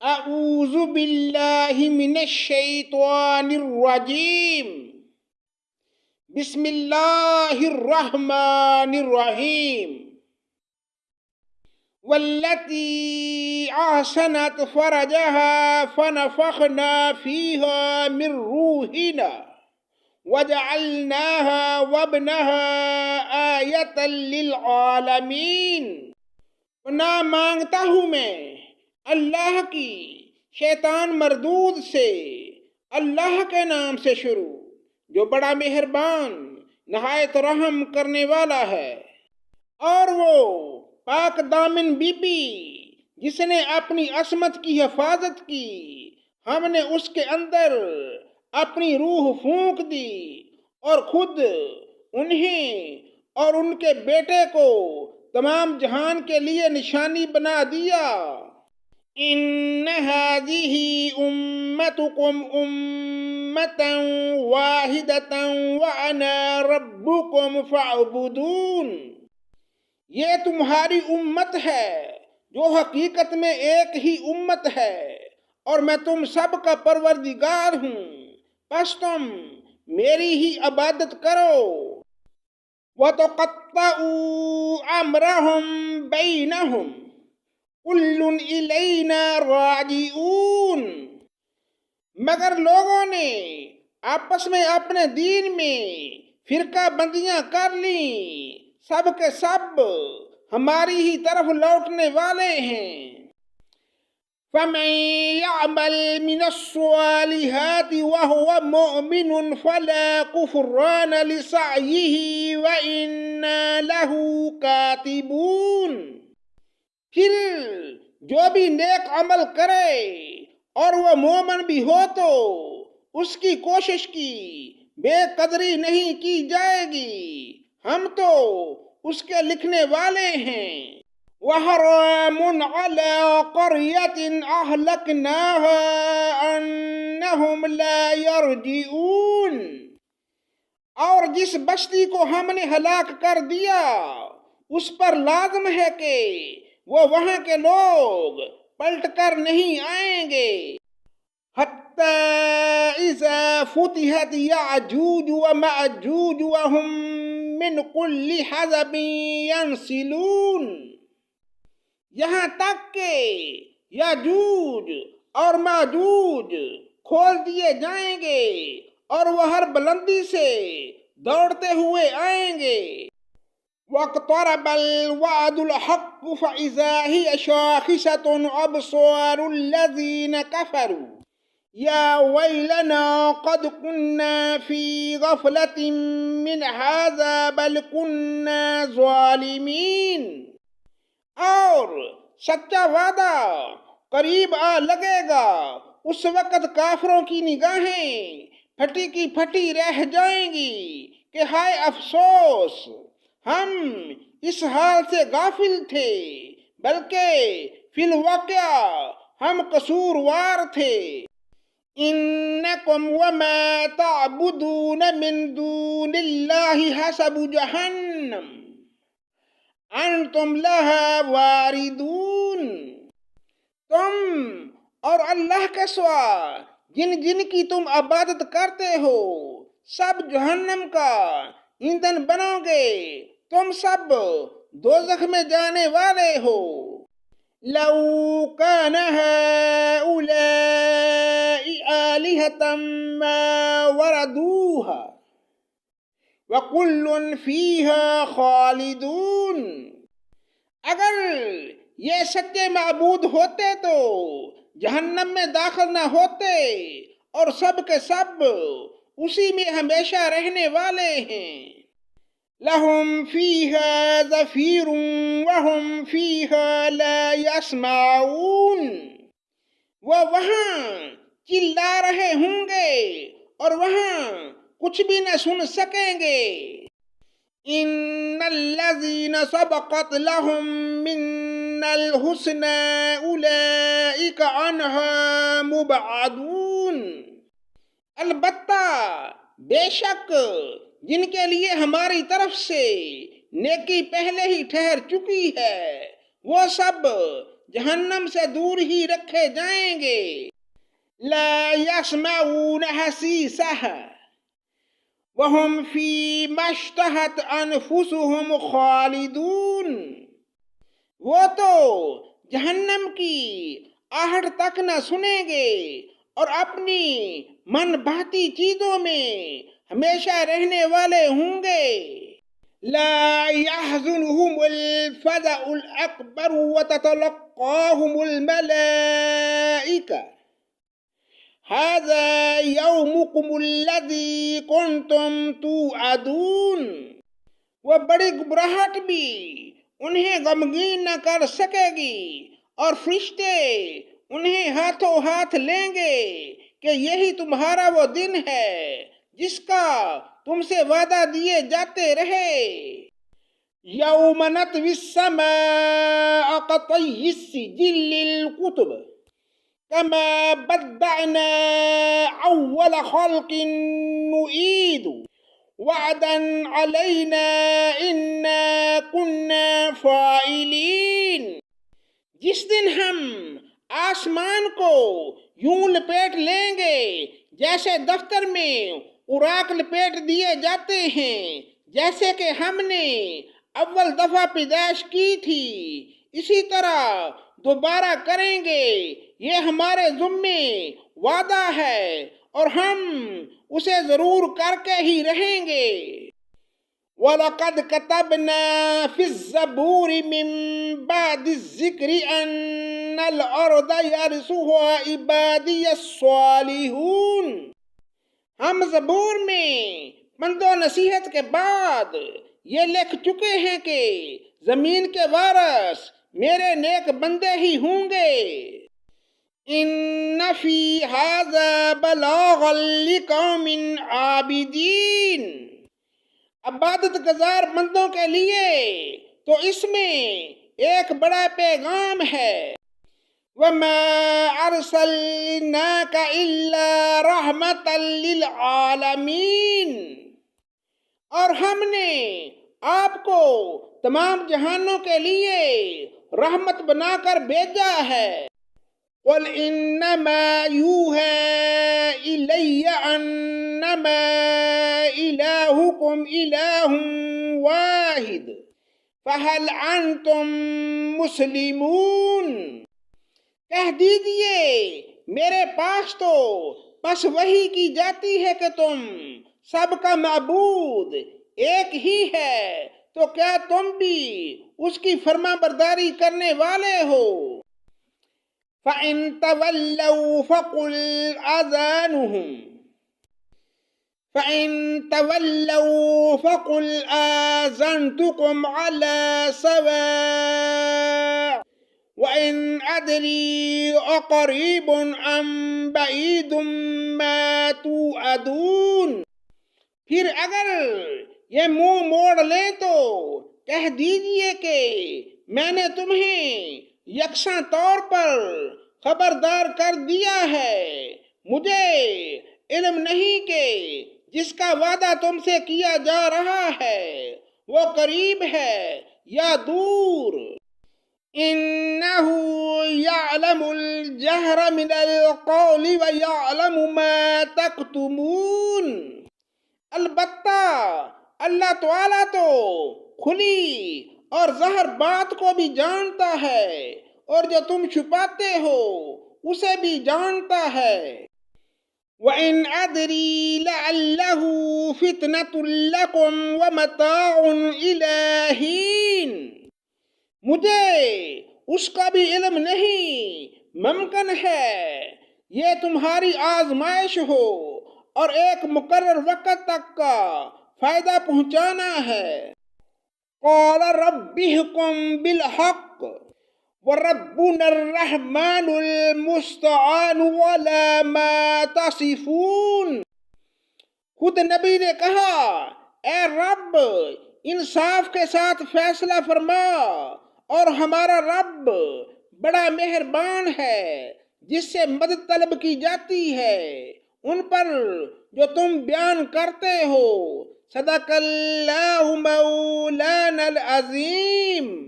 اعوذ باللہ من الشیطان الرجیم بسم اللہ الرحمن الرحیم والتي أحسنت فرجها فنفخنا فيها من روحنا وجعلناها وابنها آية للعالمین۔ پناہ مانگتا ہوں میں اللہ کی شیطان مردود سے، اللہ کے نام سے شروع جو بڑا مہربان نہایت رحم کرنے والا ہے۔ اور وہ پاک دامن بی بی جس نے اپنی عصمت کی حفاظت کی، ہم نے اس کے اندر اپنی روح پھونک دی اور خود انہیں اور ان کے بیٹے کو تمام جہان کے لیے نشانی بنا دیا۔ ان هذه امتكم امة واحدة وانا ربكم فاعبدون۔ یہ تمہاری امت ہے جو حقیقت میں ایک ہی امت ہے اور میں تم سب کا پروردگار ہوں، پس تم میری ہی عبادت کرو۔ وَتَقَطَّعُوا أَمْرَهُمْ بَيْنَهُمْ كُلٌّ إِلَيْنَا رَاجِعُونَ۔ مگر لوگوں نے آپس میں اپنے دین میں فرقہ بندیاں کر لیں، سب کے سب ہماری ہی طرف لوٹنے والے ہیں۔ فَمَن يَعْمَلْ مِنَ الصَّالِحَاتِ وَهُوَ مُؤْمِنٌ فَلَا كُفْرَانَ لِسَعْيِهِ وَإِنَّا لَهُ كَاتِبُونَ۔ پھر جو بھی نیک عمل کرے اور وہ مومن بھی ہو تو اس کی کوشش کی بے قدری نہیں کی جائے گی، ہم تو اس کے لکھنے والے ہیں۔ وَحَرَامٌ عَلَىٰ قَرْيَةٍ أَهْلَكْنَاهَا أَنَّهُمْ لَا يَرْجِعُونَ۔ اور جس بستی کو ہم نے ہلاک کر دیا اس پر لازم ہے کہ وہ وہاں کے لوگ پلٹ کر نہیں آئیں گے۔ حَتَّى إِذَا فُتِحَتْ يَأْجُوجُ وَمَأْجُوجُ وَهُمْ مِنْ كُلِّ حَدَبٍ يَنْسِلُونَ۔ یہاں تک کہ یاجوج اور ماجوج کھول دیے جائیں گے اور وہ ہر بلندی سے دوڑتے ہوئے آئیں گے۔ وَاقْتَرَبَ الْوَعْدُ الْحَقُّ فَإِذَا هِيَ شَاخِصَةٌ أَبْصَارُ الَّذِينَ كَفَرُوا يَا وَيْلَنَا قَدْ كُنَّا فِي غَفْلَةٍ مِّنْ هَٰذَا بَلْ كُنَّا ظَالِمِينَ۔ اور سچا وعدہ قریب آ لگے گا، اس وقت کافروں کی نگاہیں پھٹی کی پھٹی رہ جائیں گی کہ ہائے افسوس، ہم اس حال سے غافل تھے، بلکہ فی الواقع ہم قصوروار تھے۔ انکم وما تعبدون من دون اللہ حسب جہنم انتم لہا واردون۔ تم اور اللہ کے سوا جن جن کی تم عبادت کرتے ہو سب جہنم کا ایندھن بنو گے، تم سب دوزخ میں جانے والے ہو۔ لو کان ہؤلاء آلہۃ ما وردوها وَكُلٌّ فِيهَا خَالِدُونَ۔ اگر یہ سچے معبود ہوتے تو جہنم میں داخل نہ ہوتے اور سب کے سب اسی میں ہمیشہ رہنے والے ہیں۔ لَهُمْ فِيهَا زَفِيرٌ وَهُمْ فِيهَا لَا يَسْمَعُونَ۔ وہ وہاں چلا رہے ہوں گے اور وہاں کچھ بھی نہ سن سکیں گے۔ ان الذین سبقت لهم منا الحسنى اولئک عنها مبعدون۔ البتہ بے شک جن کے لیے ہماری طرف سے نیکی پہلے ہی ٹھہر چکی ہے وہ سب جہنم سے دور ہی رکھے جائیں گے۔ لا يسمعون حسیسها وهم فيما اشتهت انفسهم خالدون۔ وہ تو جہنم کی آہٹ تک نہ سنیں گے اور اپنی من بھاتی چیزوں میں ہمیشہ رہنے والے ہوں گے۔ لا يحزنهم الفزع الأكبر وتتلقاهم الملائكة هذا يومكم الذي كنتم توعدون۔ وہ بڑی گھبراہٹ بھی انہیں غمگین نہ کر سکے گی اور فرشتے انہیں ہاتھوں ہاتھ لیں گے کہ یہی تمہارا وہ دن ہے جس کا تم سے وعدہ دیے جاتے رہے۔ یوم نطوی السماء کطی السجل للکتب کما بدأنا اول خلق نعید وعدا علینا انا کنا فاعلین۔ جس دن ہم آسمان کو یوں لپیٹ لیں گے جیسے دفتر میں اوراق لپیٹ دیے جاتے ہیں، جیسے کہ ہم نے اول دفعہ پیدائش کی تھی، اسی طرح دوبارہ کریں گے، یہ ہمارے ذمے وعدہ ہے اور ہم اسے ضرور کر کے ہی رہیں گے۔ وَلَقَدْ كَتَبْنَا فِي الزَّبُورِ مِن بَعْدِ الذِّكْرِ أَنَّ الْأَرْضَ يَرِثُهَا عِبَادِيَ الصَّالِحُونَ۔ ہم زبور میں پند و نصیحت کے بعد یہ لکھ چکے ہیں کہ زمین کے وارث میرے نیک بندے ہی ہوں گے۔ ان فی ھذا بلاغا لقوم عابدین۔ عبادت گزار بندوں کے لیے تو اس میں ایک بڑا پیغام ہے۔ وَمَا أَرْسَلْنَاكَ إِلَّا رَحْمَةً لِلْعَالَمِينَ۔ اور ہم نے آپ کو تمام جہانوں کے لیے رحمت بنا کر بھیجا ہے۔ قُلْ إِنَّمَا يُوحَىٰ إِلَيَّ أَنَّمَا إِلَٰهُكُمْ إِلَٰهٌ وَاحِدٌ فَهَلْ أَنْتُمْ مُسْلِمُونَ۔ کہہ دیجئے میرے پاس تو بس وحی کی جاتی ہے کہ تم سب کا معبود ایک ہی ہے، تو کیا تم بھی اس کی فرما برداری کرنے والے ہو؟ فَإِن تَوَلَّوْا فَقُلْ آذَنْتُكُمْ عَلَىٰ سَوَاءٍ وَإِنْ أَدْرِي أَقَرِيبٌ أَمْ بَعِيدٌ مَا تُوعَدُونَ۔ پھر اگر یہ منہ موڑ لیں تو کہہ دیجئے کہ میں نے تمہیں یکساں طور پر خبردار کر دیا ہے، مجھے علم نہیں کہ جس کا وعدہ تم سے کیا جا رہا ہے وہ قریب ہے یا دور۔ إِنَّهُ يَعْلَمُ الْجَهْرَ مِنَ الْقَوْلِ وَيَعْلَمُ مَا تَكْتُمُونَ۔ البتہ اللہ تعالیٰ تو کھلی اور ظاہر بات کو بھی جانتا ہے اور جو تم چھپاتے ہو اسے بھی جانتا ہے۔ وَإِنْ أَدْرِي لَعَلَّهُ فِتْنَةٌ لَكُمْ وَمَتَاعٌ إِلَىٰ حِينٍ۔ مجھے اس کا بھی علم نہیں، ممکن ہے یہ تمہاری آزمائش ہو اور ایک مقرر وقت تک کا فائدہ پہنچانا ہے۔ قَالَ رَبِّ احْكُم بِالْحَقِّ وَرَبُّنَا الرَّحْمَٰنُ الْمُسْتَعَانُ عَلَىٰ مَا تَصِفُونَ۔ خود نبی نے کہا، اے رب انصاف کے ساتھ فیصلہ فرما، اور ہمارا رب بڑا مہربان ہے جس سے مدد طلب کی جاتی ہے ان پر جو تم بیان کرتے ہو۔ صدق اللہ مولانا العظیم۔